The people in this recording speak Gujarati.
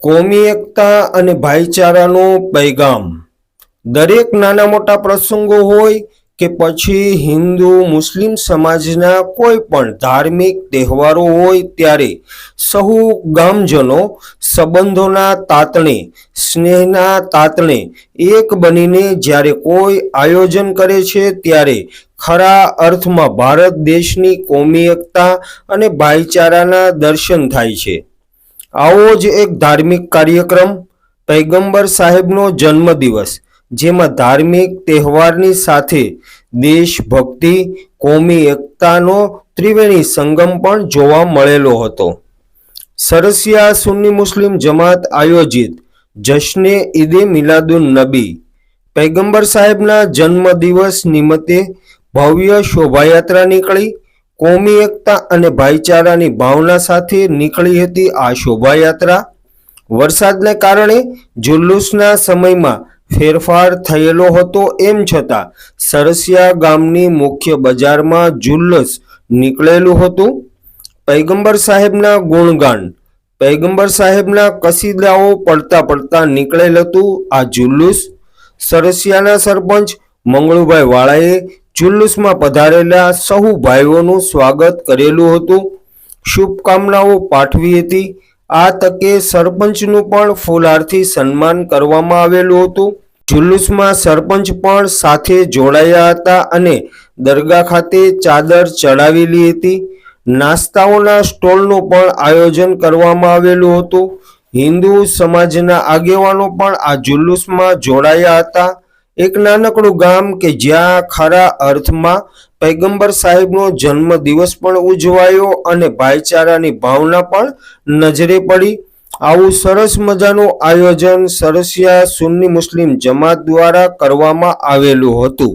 કોમી એકતા અને ભાઈચારાનો પૈગામ દરેક નાના મોટા પ્રસંગો હોય કે પછી હિન્દુ મુસ્લિમ સમાજના કોઈ પણ ધાર્મિક તહેવારો હોય ત્યારે સહુ ગામજનો સંબંધોના તાતણે સ્નેહના તાતણે એક બનીને જ્યારે કોઈ આયોજન કરે છે ત્યારે ખરા અર્થમાં ભારત દેશની કોમી એકતા અને ભાઈચારાના દર્શન થાય છે। આવો જ એક ધાર્મિક કાર્યક્રમ પૈગંબર સાહેબનો જન્મદિવસ, જેમાં ધાર્મિક તહેવારની સાથે દેશભક્તિ કોમી એકતાનો ત્રિવેણી સંગમ પણ જોવા મળેલો હતો। સરસિયા સુન્ની મુસ્લિમ જમાત આયોજિત જશ્ને ઈદે મિલાદુન નબી પૈગંબર સાહેબના જન્મદિવસ નિમિત્તે ભવ્ય શોભાયાત્રા નીકળી। કોમી એકતા અને ભાઈચારાની ભાવના સાથે નીકળી હતી આ શોભાયાત્રા। વરસાદને કારણે જુલુસના સમયમાં ફેરફાર થયેલો હતો, એમ છતાં સરસિયા ગામની મુખ્ય બજારમાં જુલુસ નીકળેલું હતું। પૈગંબર સાહેબના ગુણગાન, પૈગંબર સાહેબના કસીદાઓ પડતા પડતા નીકળેલ હતું આ જુલુસ। સરસિયાના સરપંચ મંગળુભાઈ વાળાએ જુલુસમાં પધારેલા સહુ ભાઈઓનું સ્વાગત કરેલું હતું, શુભકામનાઓ પાઠવી હતી। આ તકે સરપંચનું પણ ફૂલહારથી સન્માન કરવામાં આવેલું હતું। જુલુસમાં સરપંચ પણ સાથે જોડાયા હતા અને દરગાહ ખાતે ચાદર ચડાવેલી હતી। નાસ્તાઓના સ્ટોલનું પણ આયોજન કરવામાં આવેલું હતું। હિન્દુ સમાજના આગેવાનો પણ આ જુલુસમાં જોડાયા હતા। એક નાનકડું ગામ કે જ્યાં ખરા અર્થમાં પૈગંબર સાહેબનો જન્મ દિવસ પણ ઉજવાયો અને ભાઈચારાની ભાવના પણ નજરે પડી। આવું સરસ મજાનું આયોજન સરસિયા સુન્ની મુસ્લિમ જમાત દ્વારા કરવામાં આવેલું હતું।